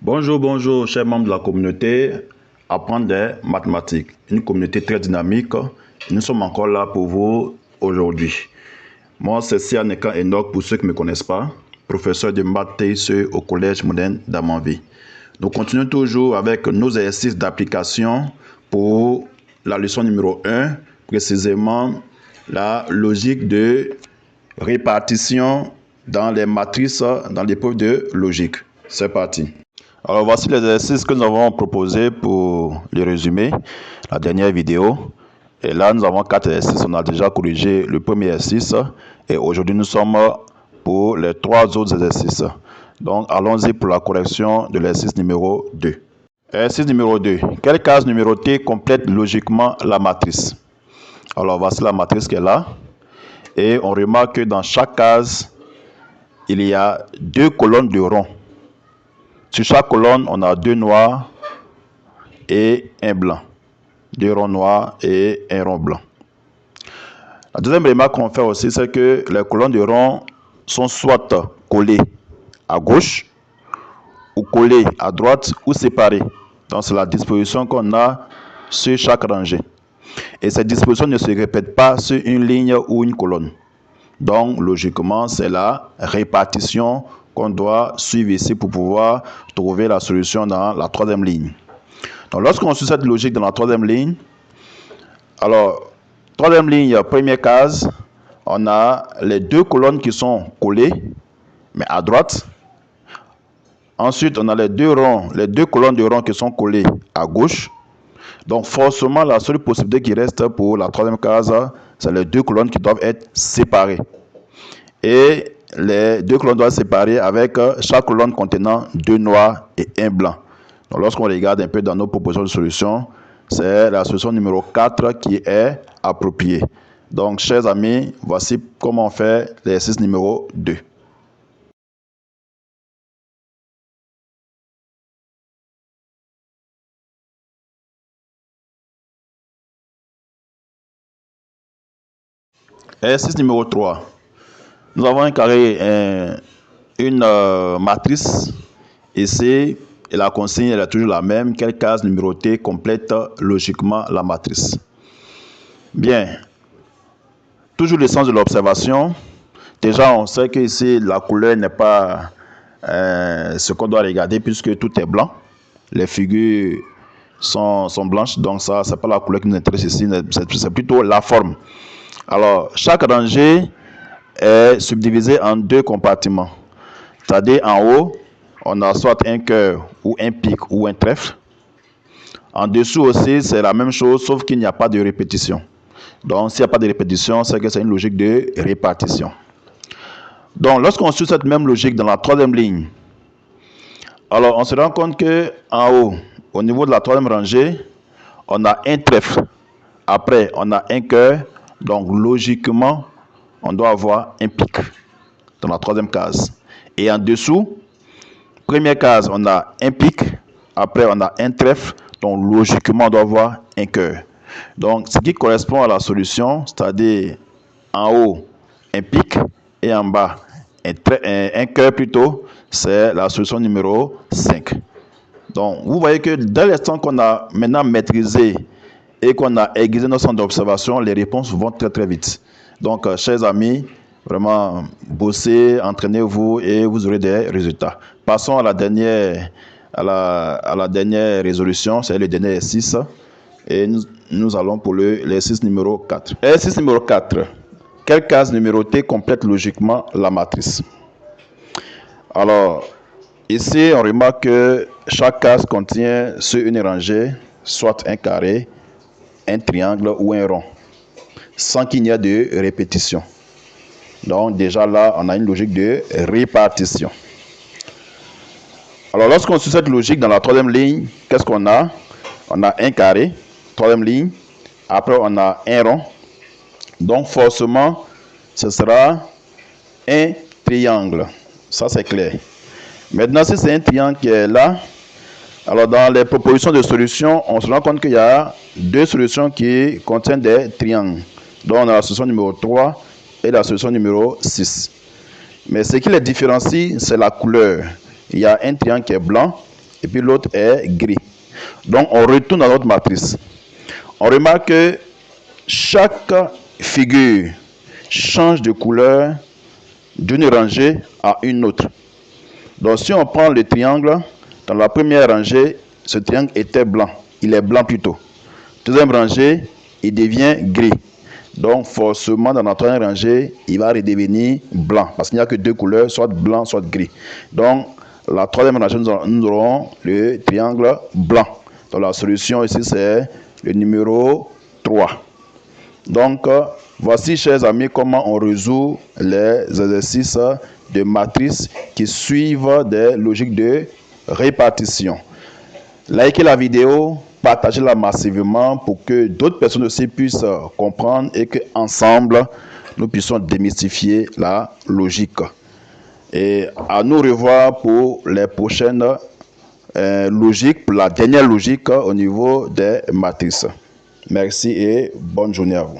Bonjour, bonjour, chers membres de la communauté. Apprendre des mathématiques, une communauté très dynamique. Nous sommes encore là pour vous aujourd'hui. Moi, c'est Sianekan Enoch, pour ceux qui ne me connaissent pas, professeur de maths TICE au Collège moderne d'Amanvi. Nous continuons toujours avec nos exercices d'application pour la leçon numéro 1, précisément la logique de répartition dans les matrices dans l'épreuve de logique. C'est parti. Alors voici les exercices que nous avons proposés pour le résumé, la dernière vidéo. Et là, nous avons 4 exercices. On a déjà corrigé le premier exercice. Et aujourd'hui, nous sommes pour les 3 autres exercices. Donc, allons-y pour la correction de l'exercice numéro 2. Exercice numéro 2. Quelle case numérotée complète logiquement la matrice? Alors, voici la matrice qui est là. Et on remarque que dans chaque case, il y a 2 colonnes de rond. Sur chaque colonne, on a 2 noirs et un blanc. 2 ronds noirs et un rond blanc. La deuxième remarque qu'on fait aussi, c'est que les colonnes de rond sont soit collées à gauche, ou collées à droite, ou séparées. Donc, c'est la disposition qu'on a sur chaque rangée. Et cette disposition ne se répète pas sur une ligne ou une colonne. Donc, logiquement, c'est la répartition qu'on doit suivre ici pour pouvoir trouver la solution dans la 3e ligne. Donc, lorsqu'on suit cette logique dans la 3e ligne, alors, 3e ligne, première case, on a les 2 colonnes qui sont collées, mais à droite. Ensuite, on a les 2 colonnes de rond qui sont collées à gauche. Donc, forcément, la seule possibilité qui reste pour la 3e case, c'est les 2 colonnes qui doivent être séparées. Et les 2 colonnes doivent être séparées avec chaque colonne contenant 2 noirs et un blanc. Donc, lorsqu'on regarde un peu dans nos propositions de solution, c'est la solution numéro 4 qui est appropriée. Donc, chers amis, voici comment on fait l'exercice numéro 2. Exercice numéro 3. Nous avons un carré, une matrice ici, et la consigne elle est toujours la même. Quelle case numérotée complète logiquement la matrice? Bien. Toujours le sens de l'observation. Déjà, on sait que ici, la couleur n'est pas ce qu'on doit regarder puisque tout est blanc. Les figures sont blanches, donc ça, c'est pas la couleur qui nous intéresse ici, c'est plutôt la forme. Alors, chaque rangée est subdivisée en 2 compartiments. C'est-à-dire, en haut, on a soit un cœur ou un pic ou un trèfle. En dessous aussi, c'est la même chose, sauf qu'il n'y a pas de répétition. Donc, s'il n'y a pas de répétition, c'est que c'est une logique de répartition. Donc, lorsqu'on suit cette même logique dans la 3e ligne, alors on se rend compte qu'en haut, au niveau de la 3e rangée, on a un trèfle. Après, on a un cœur. Donc, logiquement, on doit avoir un pic dans la 3e case. Et en dessous, première case, on a un pic. Après, on a un trèfle. Donc, logiquement, on doit avoir un cœur. Donc, ce qui correspond à la solution, c'est-à-dire en haut, un pic et en bas, un cœur plutôt, c'est la solution numéro 5. Donc, vous voyez que dès l'instant qu'on a maintenant maîtrisé et qu'on a aiguisé nos centres d'observation, les réponses vont très très vite. Donc, chers amis, vraiment, bossez, entraînez-vous et vous aurez des résultats. Passons à la dernière, à la dernière résolution, c'est le dernier exercice. Et nous allons pour l'exercice numéro 4. Exercice numéro 4. Quelle case numérotée complète logiquement la matrice? Alors, ici, on remarque que chaque case contient sur une rangée, soit un carré, un triangle ou un rond, sans qu'il n'y ait de répétition. Donc, déjà là, on a une logique de répartition. Alors, lorsqu'on suit cette logique dans la 3e ligne, qu'est-ce qu'on a? On a un carré, 3e ligne. Après, on a un rond. Donc, forcément, ce sera un triangle. Ça, c'est clair. Maintenant, si c'est un triangle qui est là, alors dans les propositions de solutions, on se rend compte qu'il y a 2 solutions qui contiennent des triangles. Donc, on a la solution numéro 3 et la solution numéro 6. Mais ce qui les différencie, c'est la couleur. Il y a un triangle qui est blanc et puis l'autre est gris. Donc, on retourne à notre matrice. On remarque que chaque figure change de couleur d'une rangée à une autre. Donc, si on prend le triangle, dans la première rangée, ce triangle était blanc. Il est blanc plutôt. Deuxième rangée, il devient gris. Donc, forcément, dans la troisième rangée, il va redevenir blanc. Parce qu'il n'y a que deux couleurs, soit blanc, soit gris. Donc, la troisième rangée, nous aurons le triangle blanc. Donc, la solution ici, c'est le numéro 3. Donc, voici, chers amis, comment on résout les exercices de matrice qui suivent des logiques de répartition. Likez la vidéo, partagez-la massivement pour que d'autres personnes aussi puissent comprendre et qu'ensemble, nous puissions démystifier la logique. Et à nous revoir pour les prochaines logiques, pour la dernière logique au niveau des matrices. Merci et bonne journée à vous.